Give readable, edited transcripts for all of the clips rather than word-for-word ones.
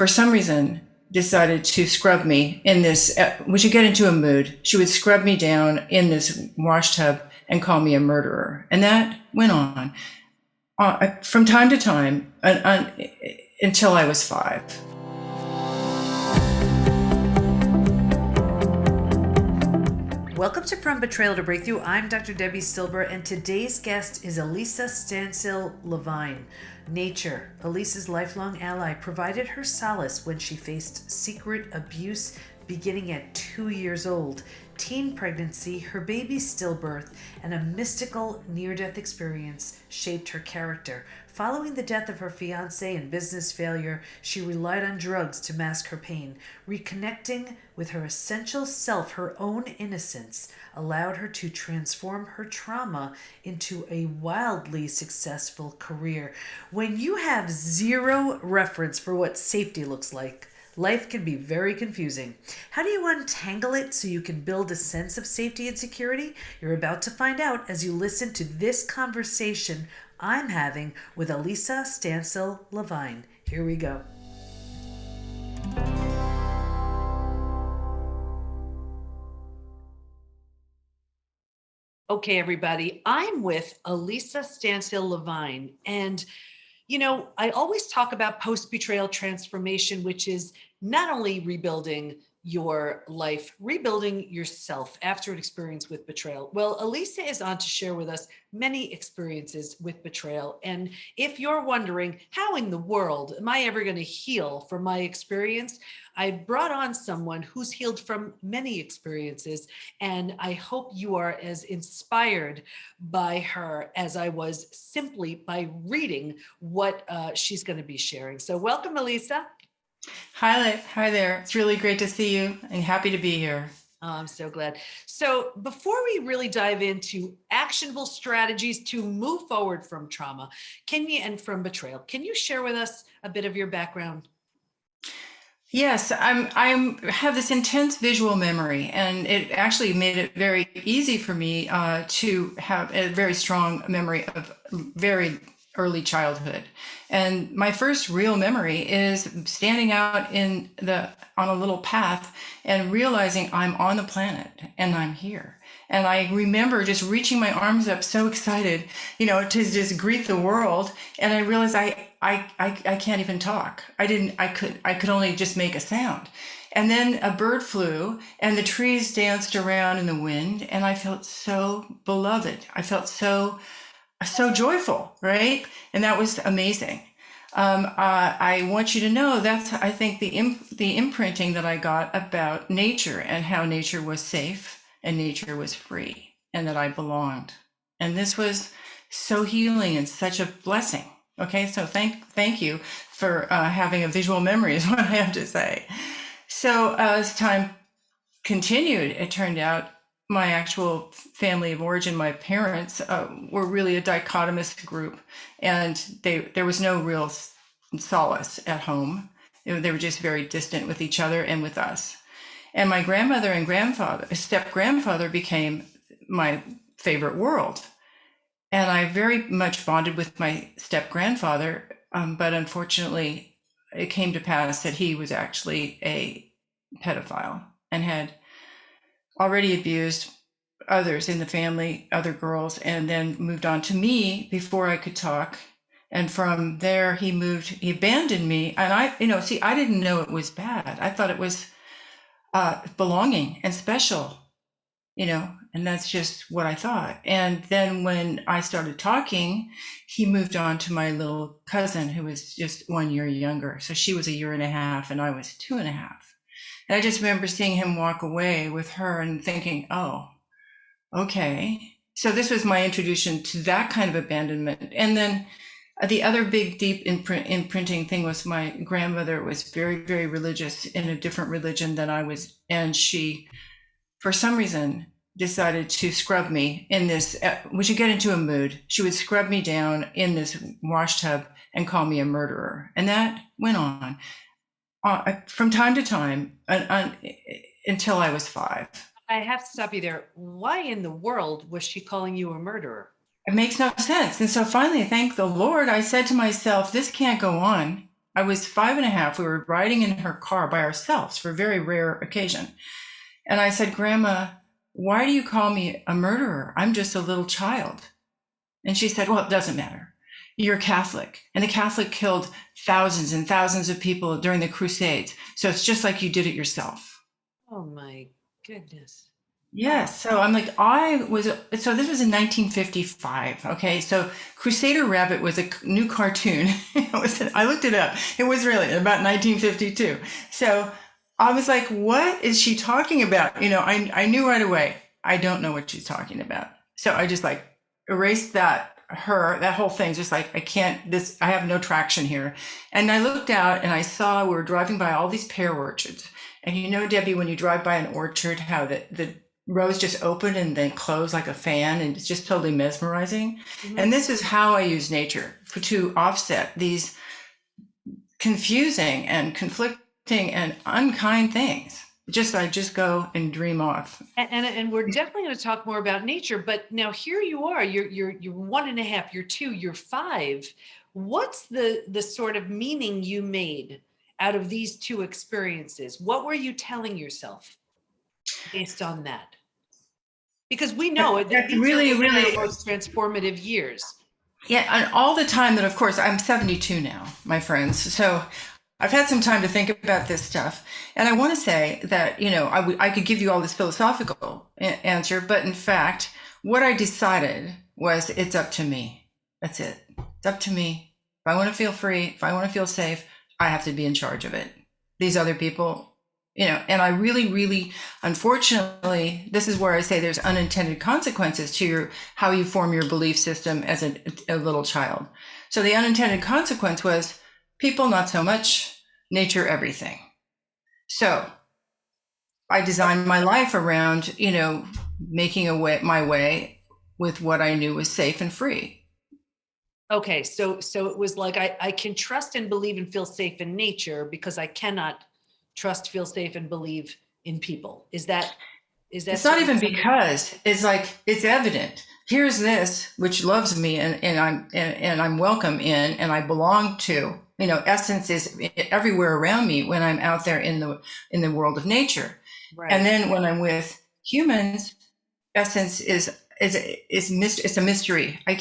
for some reason, decided to scrub me in this. We should get into a mood. She would scrub me down in this wash tub and call me a murderer. And that went on from time to time until I was 5. Welcome to From Betrayal to Breakthrough. I'm Dr. Debbie Silber, and today's guest is Elisa Stancil Levine. Nature, Elisa's lifelong ally, provided her solace when she faced secret abuse beginning at 2 years old, teen pregnancy, her baby's stillbirth, and a mystical near-death experience shaped her character. Following the death of her fiancé and business failure, she relied on drugs to mask her pain. Reconnecting with her essential self, her own innocence, allowed her to transform her trauma into a wildly successful career. When you have zero reference for what safety looks like, life can be very confusing. How do you untangle it so you can build a sense of safety and security? You're about to find out as you listen to this conversation I'm having with Elisa Stancil Levine. Here we go. Okay, everybody, I'm with Elisa Stancil Levine, and I always talk about post-betrayal transformation, which is not only rebuilding your life, rebuilding yourself after an experience with betrayal. Well, Elisa is on to share with us many experiences with betrayal. And if you're wondering, how in the world am I ever going to heal from my experience? I brought on someone who's healed from many experiences, and I hope you are as inspired by her as I was simply by reading what she's going to be sharing. So welcome, Elisa. Hi there. It's really great to see you and happy to be here. Oh, I'm so glad. So before we really dive into actionable strategies to move forward from trauma, and from betrayal, can you share with us a bit of your background? Yes, I have this intense visual memory, and it actually made it very easy for me to have a very strong memory of very early childhood. And my first real memory is standing out on a little path and realizing I'm on the planet and I'm here. And I remember just reaching my arms up, so excited, to just greet the world. And I realized I can't even talk. I could only just make a sound. And then a bird flew and the trees danced around in the wind. And I felt so beloved. I felt so joyful, right? And that was amazing. I want you to know that's, I think, the imprinting that I got about nature and how nature was safe and nature was free and that I belonged. And this was so healing and such a blessing. Okay, so thank you for having a visual memory is what I have to say. So as time continued, it turned out my actual family of origin, my parents were really a dichotomous group, and there was no real solace at home. They were just very distant with each other and with us. And my grandmother and step-grandfather became my favorite world. And I very much bonded with my step-grandfather, but unfortunately, it came to pass that he was actually a pedophile and had already abused others in the family, other girls, and then moved on to me before I could talk. And from there, he abandoned me. And I didn't know it was bad. I thought it was belonging and special, and that's just what I thought. And then when I started talking, he moved on to my little cousin, who was just 1 year younger. So she was 1.5 years and I was 2.5. And I just remember seeing him walk away with her and thinking, oh, okay. So this was my introduction to that kind of abandonment. And then the other big, deep imprinting thing was my grandmother was very, very religious in a different religion than I was. And she, for some reason, decided to scrub me in this. We should get into a mood. She would scrub me down in this wash tub and call me a murderer. And that went on from time to time until I was 5. I have to stop you there. Why in the world was she calling you a murderer? It makes no sense. And so finally, thank the Lord, I said to myself, this can't go on. I was 5.5. We were riding in her car by ourselves for a very rare occasion. And I said, Grandma, why do you call me a murderer? I'm just a little child. And she said, well, it doesn't matter. You're Catholic, and the Catholic killed thousands and thousands of people during the Crusades. So it's just like you did it yourself. Oh my goodness. Yes. So I'm like, so this was in 1955. Okay. So Crusader Rabbit was a new cartoon. I looked it up. It was really about 1952. So I was like, what is she talking about? I knew right away, I don't know what she's talking about. So I just like erased that whole thing. Just like, I have no traction here. And I looked out and I saw we were driving by all these pear orchards. And Debbie, when you drive by an orchard, how the rows just open and then close like a fan, and it's just totally mesmerizing. Mm-hmm. And this is how I use nature to offset these confusing and conflicting and unkind things. I just go and dream off. And we're definitely going to talk more about nature, but now here you are, you're 1.5, you're 2, you're 5. What's the sort of meaning you made out of these 2 experiences? What were you telling yourself based on that? Because we know that these really, really the most transformative years. Yeah, and all the time that, of course, I'm 72 now, my friends. So I've had some time to think about this stuff. And I want to say that, I could give you all this philosophical answer, but in fact, what I decided was it's up to me. That's it. It's up to me. If I want to feel free, if I want to feel safe, I have to be in charge of it. These other people, and I really, really, unfortunately, this is where I say there's unintended consequences to how you form your belief system as a little child. So the unintended consequence was people, not so much, nature, everything. So I designed my life around, making my way with what I knew was safe and free. Okay, so it was like I can trust and believe and feel safe in nature because I cannot trust, feel safe, and believe in people. Is that? It's not even because it's like it's evident. Here's this which loves me and I'm welcome in and I belong to. Essence is everywhere around me when I'm out there in the world of nature. Right. And then when I'm with humans, essence is it's a mystery. I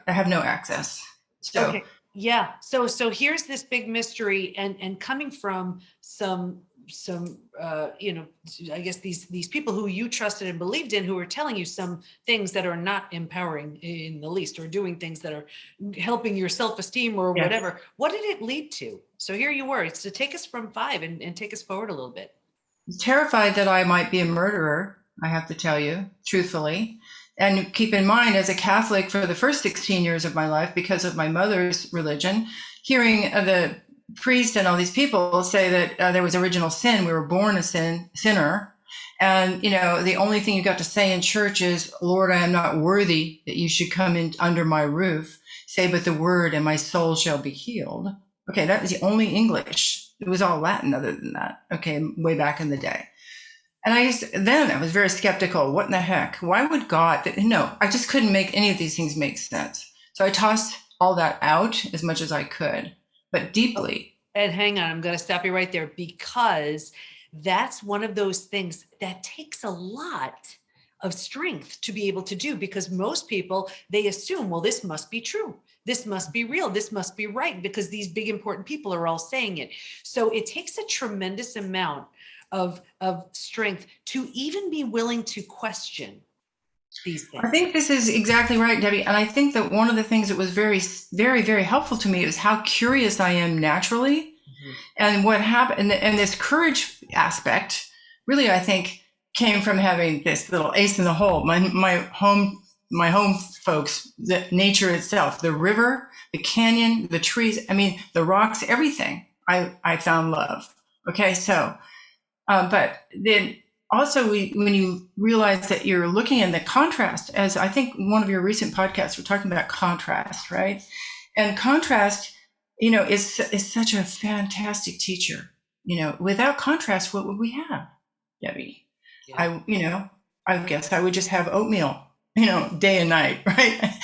have no access. So okay. Yeah. So here's this big mystery and coming from some I guess these people who you trusted and believed in, who are telling you some things that are not empowering in the least, or doing things that are helping your self-esteem or whatever. What did it lead to? So here you were. So take us from 5 and take us forward a little bit. Terrified that I might be a murderer, I have to tell you, truthfully. And keep in mind, as a Catholic for the first 16 years of my life, because of my mother's religion, hearing the priest and all these people say that there was original sin, we were born a sinner. And, the only thing you got to say in church is, Lord, I am not worthy that you should come in under my roof. Say but the word and my soul shall be healed. Okay, that was the only English. It was all Latin other than that. Okay, way back in the day. And I was very skeptical. What in the heck? Why would God? No, I just couldn't make any of these things make sense. So I tossed all that out as much as I could, but deeply. And hang on, I'm going to stop you right there, because that's one of those things that takes a lot of strength to be able to do, because most people, they assume, well, this must be true. This must be real. This must be right, because these big important people are all saying it. So it takes a tremendous amount of strength to even be willing to question these things. I think this is exactly right, Debbie. And I think that one of the things that was very, very, very helpful to me is how curious I am naturally. Mm-hmm. And what happened, and this courage aspect really, I think, came from having this little ace in the hole. My home folks, the nature itself, the river, the canyon, the trees, the rocks, everything. I found love. Okay, so but then also when you realize that you're looking in the contrast, as I think one of your recent podcasts, we're talking about contrast, right? And contrast, is such a fantastic teacher. Without contrast, what would we have, Debbie? Yeah. I guess I would just have oatmeal, day and night, right?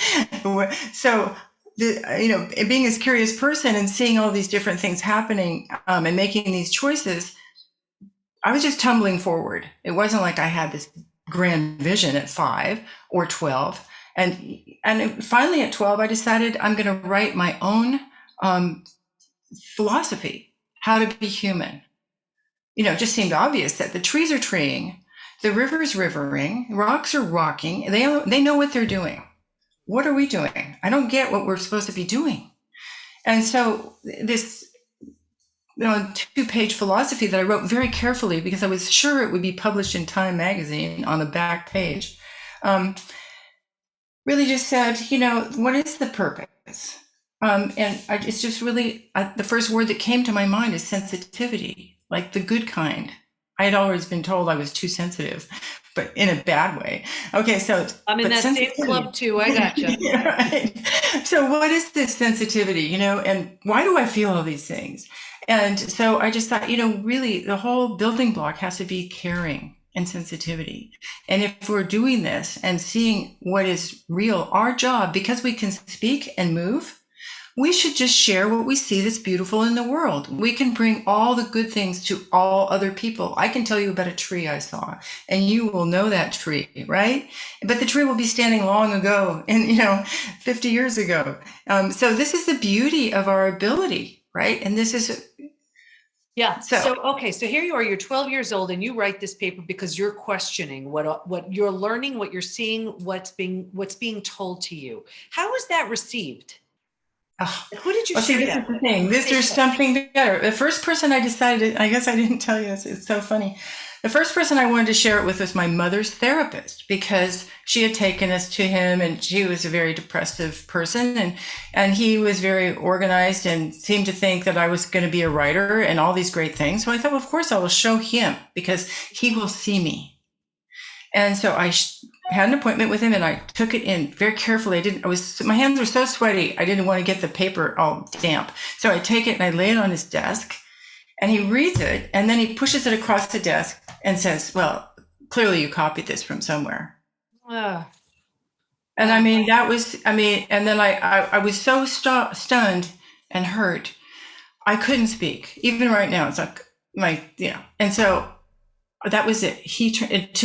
So being this curious person and seeing all these different things happening and making these choices, I was just tumbling forward. It wasn't like I had this grand vision at 5 or 12. And finally at 12, I decided I'm going to write my own philosophy, how to be human. It just seemed obvious that the trees are treeing, the river's rivering, rocks are rocking. They know what they're doing. What are we doing? I don't get what we're supposed to be doing. And so this 2-page philosophy that I wrote very carefully because I was sure it would be published in Time Magazine on the back page, really just said, what is the purpose? It's just really, the first word that came to my mind is sensitivity, like the good kind. I had always been told I was too sensitive, but in a bad way. Okay, so I'm in that same club too. I gotcha. Right. So what is this sensitivity, and why do I feel all these things? And so I just thought, really the whole building block has to be caring and sensitivity. And if we're doing this and seeing what is real, our job, because we can speak and move, we should just share what we see that's beautiful in the world. We can bring all the good things to all other people. I can tell you about a tree I saw, and you will know that tree, right? But the tree will be standing long ago, and 50 years ago. So this is the beauty of our ability, right? And this is yeah. So here you are, you're 12 years old and you write this paper because you're questioning what you're learning, what you're seeing, what's being told to you. How was that received? Who did you share that with? There's something better. The first person I decided, I guess I didn't tell you this, it's so funny. The first person I wanted to share it with was my mother's therapist, because she had taken us to him, and she was a very depressive person, and he was very organized and seemed to think that I was going to be a writer and all these great things. So I thought, well, of course I will show him because he will see me. And so I had an appointment with him, and I took it in very carefully. My hands were so sweaty, I didn't want to get the paper all damp. So I take it and I lay it on his desk, and he reads it, and then he pushes it across the desk and says, well, clearly you copied this from somewhere. And and then I was so stunned and hurt, I couldn't speak. Even right now, it's like, and so that was it.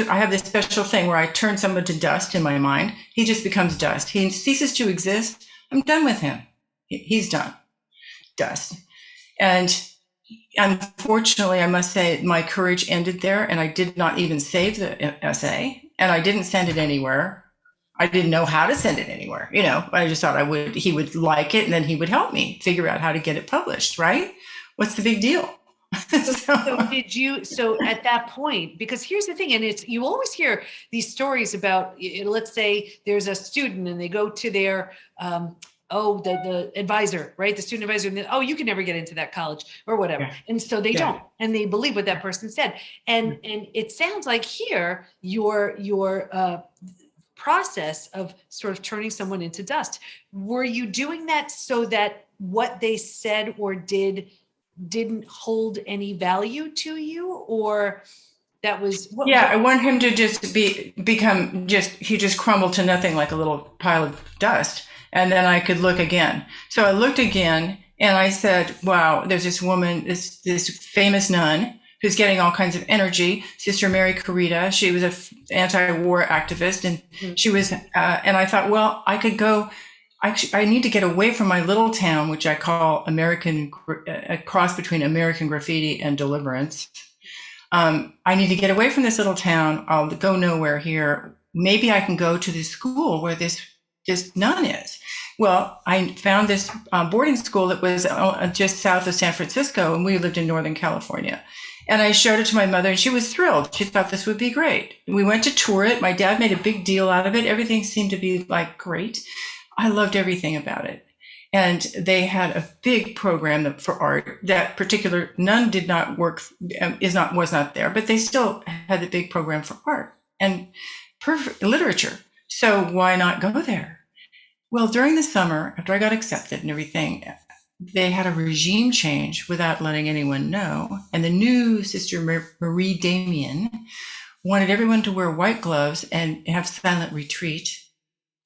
I have this special thing where I turn someone to dust in my mind. He just becomes dust. He ceases to exist. I'm done with him. He's done. Dust. And unfortunately, I must say my courage ended there, and I did not even save the essay, and I didn't send it anywhere. I didn't know how to send it anywhere. I just thought he would like it, and then he would help me figure out how to get it published, right? What's the big deal? So at that point, because here's the thing, and you always hear these stories about, let's say there's a student and they go to their, the advisor, right? The student advisor, and then, you can never get into that college or whatever. Yeah. And so they don't, and they believe what that person said. And it sounds like here, your process of sort of turning someone into dust. Were you doing that so that what they said or didn't hold any value to you, or that was I want him to just become he just crumbled to nothing, like a little pile of dust, and then I could look again. So I looked again, and I said, wow, there's this woman, this famous nun who's getting all kinds of energy, Sister Mary Carita. She was an anti-war activist, and she was and I thought, well, I could go. I need to get away from my little town, which I call a cross between American Graffiti and Deliverance. I need to get away from this little town. I'll go nowhere here. Maybe I can go to the school where this nun is. Well, I found this boarding school that was just south of San Francisco, and we lived in Northern California. And I showed it to my mother, and she was thrilled. She thought this would be great. We went to tour it. My dad made a big deal out of it. Everything seemed to be like great. I loved everything about it. And they had a big program for art. That particular nun did not work, was not there, but they still had a big program for art and perfect literature. So why not go there? Well, during the summer, after I got accepted and everything, they had a regime change without letting anyone know. And the new Sister Marie Damien wanted everyone to wear white gloves and have silent retreat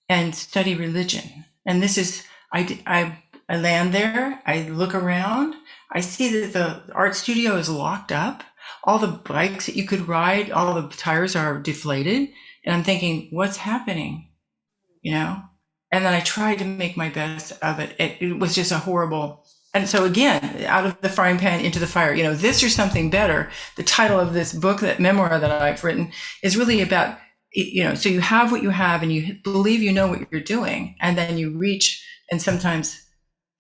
and study religion. And this is, I land there. I look around. I see that the art studio is locked up. All the bikes that you could ride, all the tires are deflated. And I'm thinking, what's happening? You know? And then I tried to make my best of it. It was just a horrible. And so again, out of the frying pan into the fire, this or something better. The title of this book, that memoir that I've written, is really about, so you have what you have and you believe you know what you're doing. And then you reach, and sometimes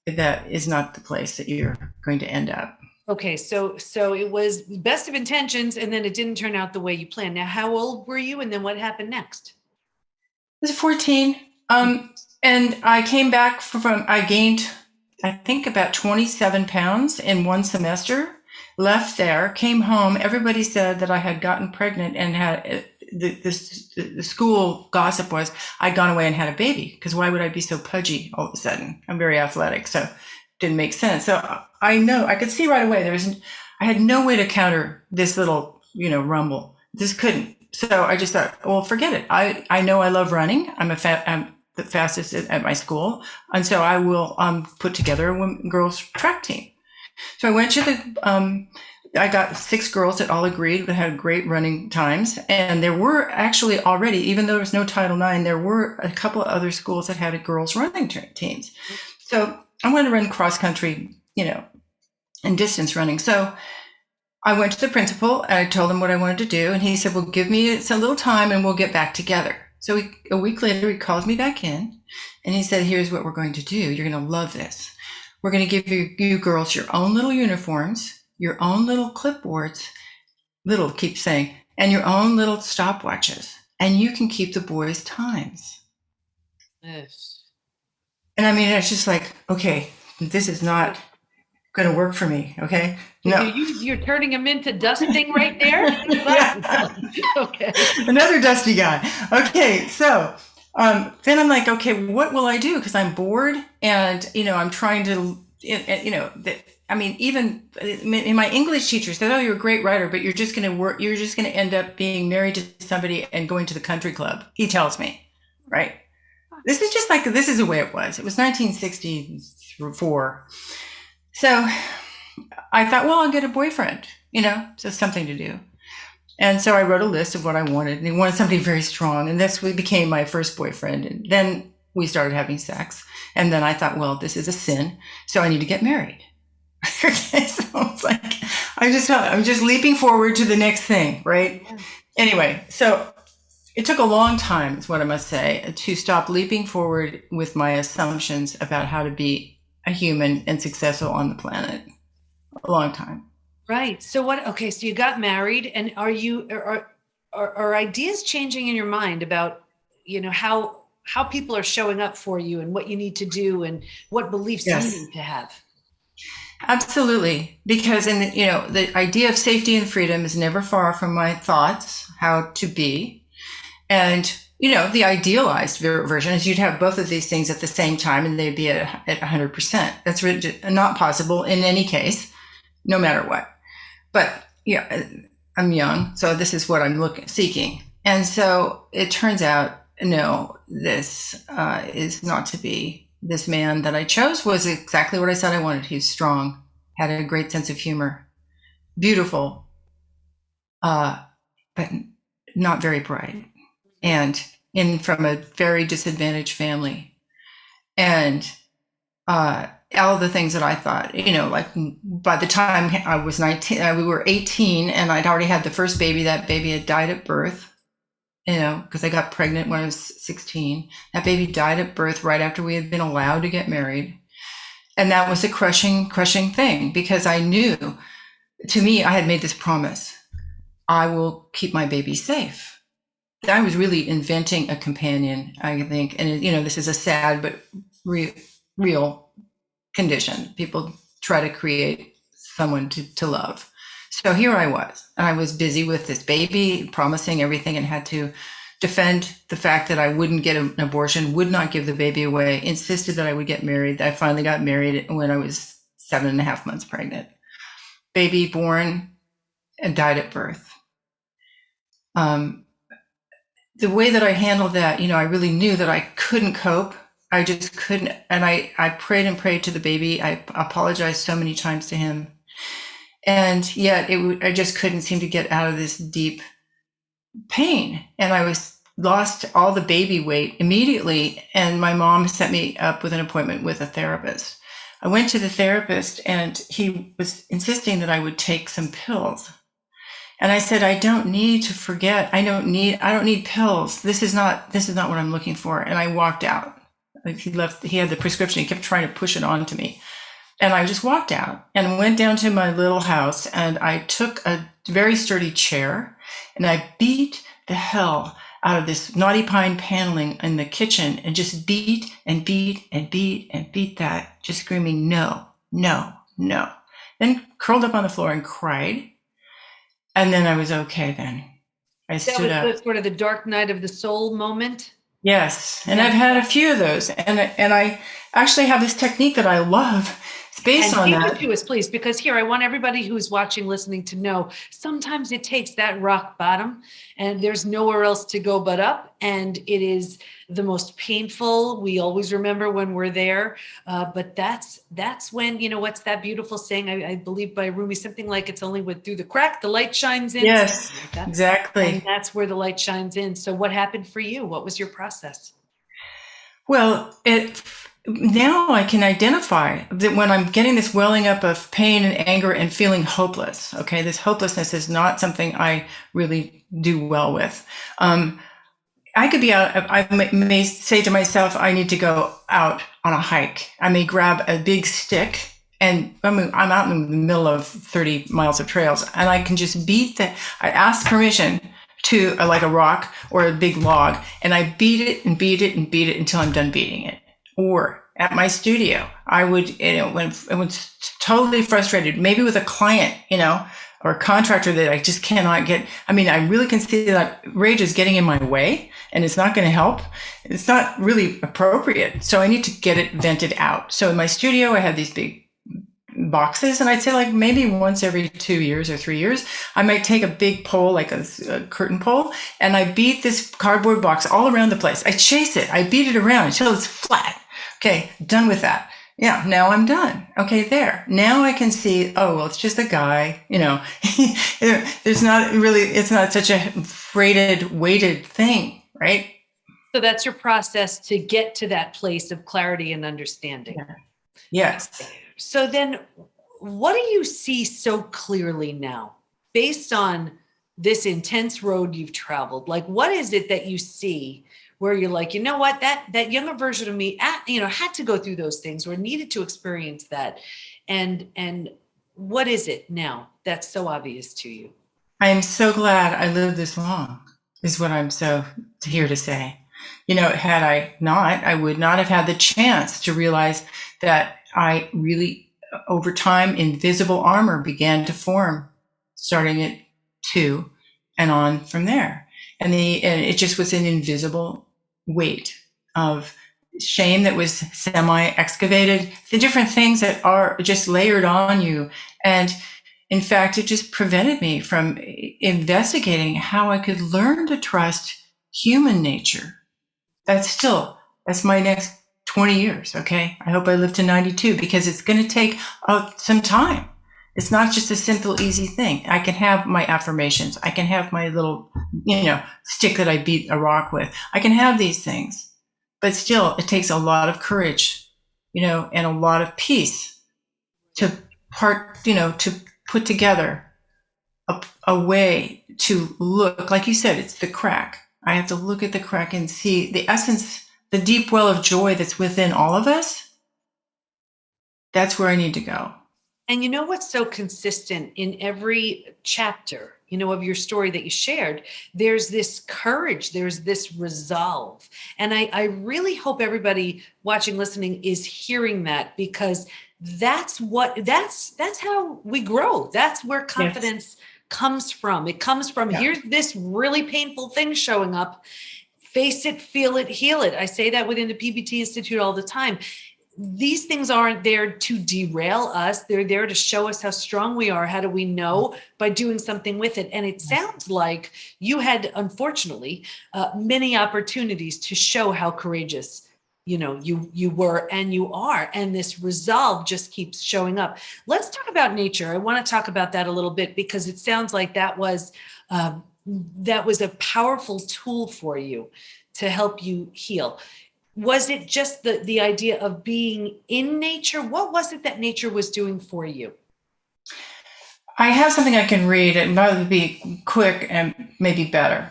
that is not the place that you're going to end up. Okay, so it was best of intentions, and then it didn't turn out the way you planned. Now, how old were you, and then what happened next? I was 14, and I came back I gained, I think, about 27 pounds in one semester, left there, came home. Everybody said that I had gotten pregnant and had, the school gossip was I'd gone away and had a baby, because why would I be so pudgy all of a sudden? I'm very athletic, so it didn't make sense. So I could see right away I had no way to counter this little, rumble. This couldn't. So I just thought, well, forget it. I know I love running. I'm the fastest at my school. And so I will put together a girls track team. So I went to I got 6 girls that all agreed, that had great running times. And there were actually already, even though there was no Title IX, there were a couple of other schools that had girls running teams. So I wanted to run cross country, and distance running. So I went to the principal and I told him what I wanted to do. And he said, well, give me a little time and we'll get back together. So a week later, he calls me back in and he said, here's what we're going to do. You're going to love this. We're going to give you girls your own little uniforms, your own little clipboards, keep saying, and your own little stopwatches. And you can keep the boys' times. Yes. And I mean, it's just like, okay, this is not going to work for me. Okay. No. You're turning him into dusting right there. Okay. Another dusty guy. Okay. So then I'm like, okay, what will I do? Because I'm bored and, I'm trying to, even in my English teacher said, oh, you're a great writer, but you're just going to end up being married to somebody and going to the country club. He tells me, right? This is the way it was. It was 1964. So I thought, well, I'll get a boyfriend, so something to do. And so I wrote a list of what I wanted, and he wanted somebody very strong. And this became my first boyfriend. And then we started having sex. And then I thought, well, this is a sin, so I need to get married. Okay, so it's like, I'm just leaping forward to the next thing, right? Yeah. Anyway, so it took a long time, is what I must say, to stop leaping forward with my assumptions about how to be a human and successful on the planet. A long time. Right. So so you got married, and are ideas changing in your mind about, how people are showing up for you and what you need to do and what beliefs you need to have? Absolutely. Because the idea of safety and freedom is never far from my thoughts, how to be. And the idealized version is you'd have both of these things at the same time and they'd be at 100%. That's not possible in any case, no matter what. But I'm young, so this is what I'm seeking. And so it turns out, no, this is not to be. This man that I chose was exactly what I said I wanted. He was strong, had a great sense of humor, beautiful, but not very bright. And from a very disadvantaged family. And all the things that I thought, like by the time I was 19, we were 18 and I'd already had the first baby. That baby had died at birth, because I got pregnant when I was 16. That baby died at birth right after we had been allowed to get married. And that was a crushing thing, because I knew, to me, I had made this promise. I will keep my baby safe. I was really inventing a companion, I think. And, this is a sad but real condition. People try to create someone to love. So here I was. And I was busy with this baby, promising everything, and had to defend the fact that I wouldn't get an abortion, would not give the baby away, insisted that I would get married. I finally got married when I was 7.5 months pregnant. Baby born and died at birth. The way that I handled that, I really knew that I couldn't cope I just couldn't. And I prayed and prayed to the baby. I apologized so many times to him. And yet I just couldn't seem to get out of this deep pain. And I lost all the baby weight immediately. And my mom set me up with an appointment with a therapist. I went to the therapist and he was insisting that I would take some pills. And I said, I don't need to forget. I don't need pills. This is not what I'm looking for. And I walked out. He had the prescription. He kept trying to push it on to me. And I just walked out and went down to my little house, and I took a very sturdy chair and I beat the hell out of this knotty pine paneling in the kitchen and just beat and beat and beat and beat that, just screaming, no, no, no. Then curled up on the floor and cried. And then I was okay then. I stood up. That was sort of the dark night of the soul moment. Yes. And I've had a few of those. And I actually have this technique that I love. It's based on that. Give it to us, please, because here I want everybody who's watching, listening to know sometimes it takes that rock bottom and there's nowhere else to go but up. And it is the most painful. We always remember when we're there. But that's when, what's that beautiful saying, I believe by Rumi, something like it's only through the crack, the light shines in. Yes, like exactly. And that's where the light shines in. So what happened for you? What was your process? Well, now I can identify that when I'm getting this welling up of pain and anger and feeling hopeless, okay, this hopelessness is not something I really do well with. I could be out, I may say to myself, I need to go out on a hike. I may grab a big stick and I'm out in the middle of 30 miles of trails and I can just I ask permission to like a rock or a big log and I beat it and beat it and beat it until I'm done beating it. Or at my studio, I would, when I was totally frustrated, maybe with a client, or a contractor that I just cannot get. I mean, I really can see that rage is getting in my way and it's not going to help. It's not really appropriate. So I need to get it vented out. So in my studio, I had these big boxes and I'd say like maybe once every 2 years or 3 years, I might take a big pole, like a curtain pole, and I beat this cardboard box all around the place. I chase it. I beat it around until it's flat. Okay, done with that. Yeah, now I'm done. Okay, there. Now I can see, oh, well, it's just a guy, there's not really, it's not such a weighted thing, right? So that's your process to get to that place of clarity and understanding. Yeah. Yes. So then what do you see so clearly now based on this intense road you've traveled? Like, what is it that you see where you're like, you know what, that younger version of me, had to go through those things or needed to experience that. And what is it now that's so obvious to you? I am so glad I lived this long is what I'm so here to say. Had I not, I would not have had the chance to realize that I really, over time, invisible armor began to form, starting at 2 and on from there. And it just was an invisible weight of shame that was semi-excavated, the different things that are just layered on you. And in fact, it just prevented me from investigating how I could learn to trust human nature. That's my next 20 years, okay? I hope I live to 92 because it's going to take some time. It's not just a simple, easy thing. I can have my affirmations. I can have my little, stick that I beat a rock with. I can have these things, but still it takes a lot of courage, and a lot of peace to put together a way to look, like you said, it's the crack. I have to look at the crack and see the essence, the deep well of joy that's within all of us. That's where I need to go. And you know what's so consistent in every chapter, of your story that you shared, there's this courage, there's this resolve. And I really hope everybody watching, listening is hearing that, because that's how we grow. That's where confidence comes from. It comes from, here's this really painful thing showing up. Face it, feel it, heal it. I say that within the PBT Institute all the time. These things aren't there to derail us. They're there to show us how strong we are. How do we know? By doing something with it. And it sounds like you had, unfortunately, many opportunities to show how courageous you were and you are, and this resolve just keeps showing up. Let's talk about nature. I want to talk about that a little bit, because it sounds like that was a powerful tool for you to help you heal. Was it just the idea of being in nature? What was it that nature was doing for you? I have something I can read. It might be quick and maybe better.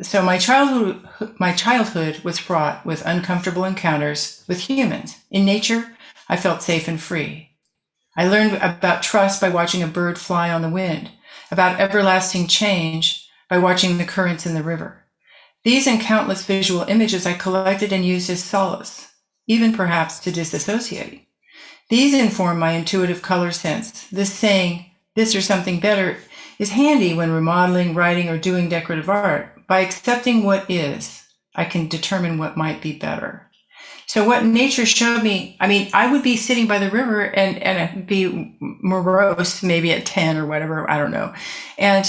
So my childhood was fraught with uncomfortable encounters with humans. In nature, I felt safe and free. I learned about trust by watching a bird fly on the wind, about everlasting change by watching the currents in the river. These and countless visual images I collected and used as solace, even perhaps to disassociate. These inform my intuitive color sense. This saying, this or something better, is handy when remodeling, writing, or doing decorative art. By accepting what is, I can determine what might be better. So what nature showed me, I would be sitting by the river and I'd be morose, maybe at 10 or whatever, I don't know. And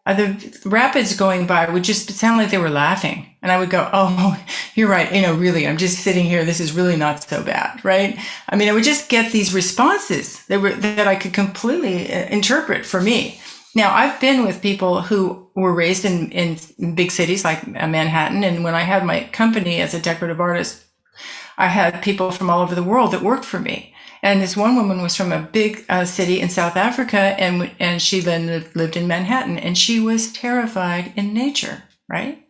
the rapids going by would just sound like they were laughing. And I would go, oh, you're right. Really, I'm just sitting here. This is really not so bad, right? I would just get these responses that I could completely interpret for me. Now, I've been with people who were raised in big cities like Manhattan. And when I had my company as a decorative artist, I had people from all over the world that worked for me. And this one woman was from a big city in South Africa, and she then lived in Manhattan, and she was terrified in nature, right?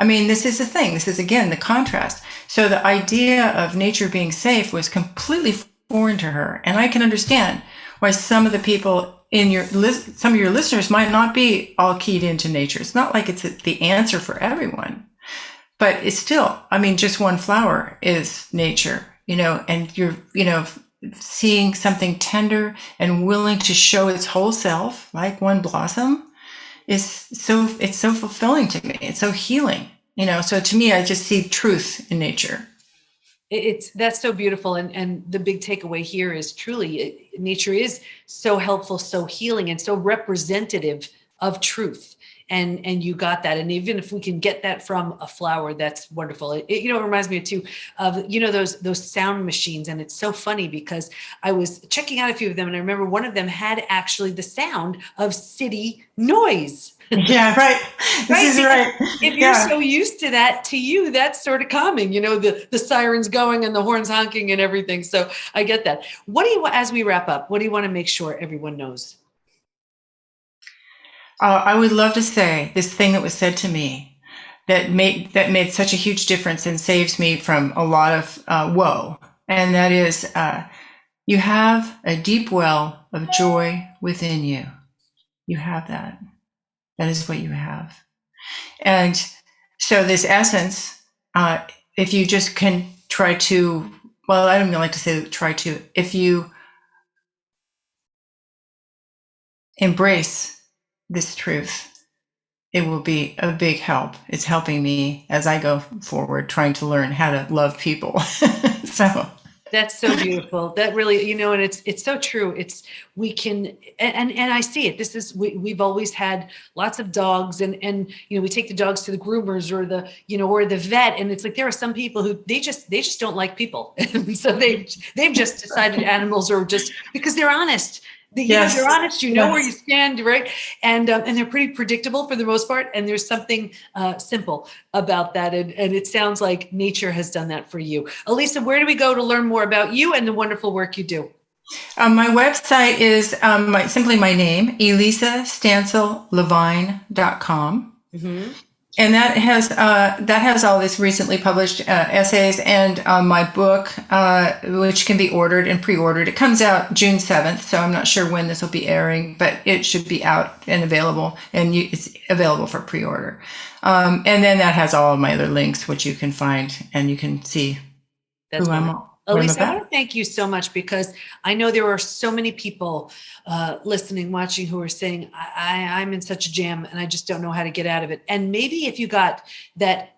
This is the thing. This is, again, the contrast. So the idea of nature being safe was completely foreign to her. And I can understand why some of the people some of your listeners might not be all keyed into nature. It's not like it's the answer for everyone. But it's still, just one flower is nature, and you're, seeing something tender and willing to show its whole self, like one blossom, it's so fulfilling to me. It's so healing, so to me, I just see truth in nature. That's so beautiful. And the big takeaway here is truly nature is so helpful, so healing, and so representative of truth. And you got that. And even if we can get that from a flower, that's wonderful. It reminds me too of, those sound machines. And it's so funny because I was checking out a few of them, and I remember one of them had actually the sound of city noise. Yeah, right. This is right. If you're so used to that, to you, that's sort of calming, the sirens going and the horns honking and everything. So I get that. As we wrap up, what do you want to make sure everyone knows? I would love to say this thing that was said to me that made such a huge difference and saves me from a lot of woe. And that is, you have a deep well of joy within you. You have that. That is what you have. And so this essence, if you just can try to, well, I don't even like to say try to, if you embrace this truth, it will be a big help. It's helping me as I go forward, trying to learn how to love people. So that's so beautiful. That really, and it's so true. We can, and I see it. We've always had lots of dogs, and we take the dogs to the groomers or the vet, and it's like there are some people who they just don't like people, so they've just decided animals are just because they're honest. Yes. You're honest, where you stand, right? And they're pretty predictable for the most part. And there's something simple about that. And it sounds like nature has done that for you. Elisa, where do we go to learn more about you and the wonderful work you do? My website is simply my name, Elisa Stancil Levine.com. Mm-hmm. And that has all this recently published essays and my book, which can be ordered and pre-ordered. It comes out June 7th, so I'm not sure when this will be airing, but it should be out and available, and it's available for pre-order. And then that has all of my other links, which you can find, and you can see who I'm. Elisa, I want to thank you so much, because I know there are so many people listening, watching, who are saying, I'm in such a jam and I just don't know how to get out of it. And maybe if you got that,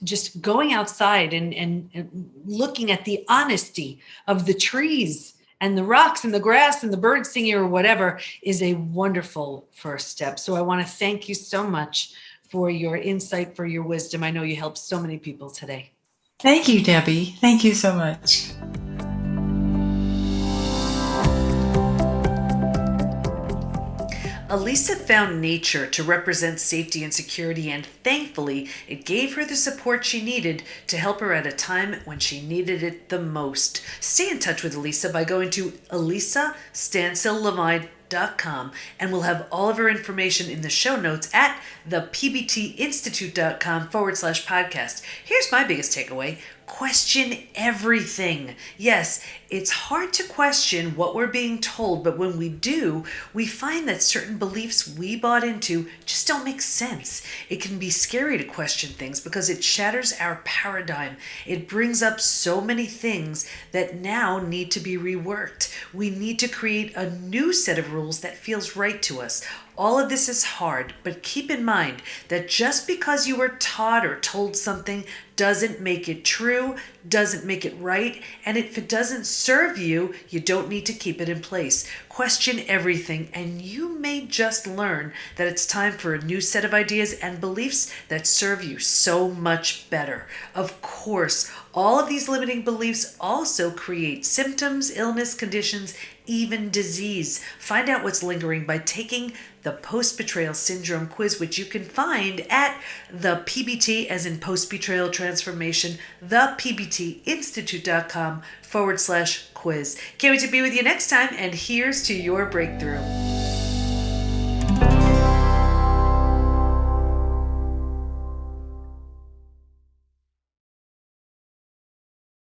just going outside and looking at the honesty of the trees and the rocks and the grass and the birds singing or whatever is a wonderful first step. So I want to thank you so much for your insight, for your wisdom. I know you helped so many people today. Thank you, Debbie. Thank you so much. Elisa found nature to represent safety and security, and thankfully, it gave her the support she needed to help her at a time when she needed it the most. Stay in touch with Elisa by going to elisastancillevine.com, and we'll have all of her information in the show notes at thepbtinstitute.com/podcast. Here's my biggest takeaway. Question everything. Yes, it's hard to question what we're being told, but when we do, we find that certain beliefs we bought into just don't make sense. It can be scary to question things because it shatters our paradigm. It brings up so many things that now need to be reworked. We need to create a new set of rules that feels right to us. All of this is hard, but keep in mind that just because you were taught or told something doesn't make it true, doesn't make it right, and if it doesn't serve you, you don't need to keep it in place. Question everything, and you may just learn that it's time for a new set of ideas and beliefs that serve you so much better. Of course, all of these limiting beliefs also create symptoms, illness, conditions, even disease. Find out what's lingering by taking the post-betrayal syndrome quiz, which you can find at the PBT, as in post-betrayal transformation, thepbtinstitute.com/quiz. Can't wait to be with you next time, and here's to your breakthrough.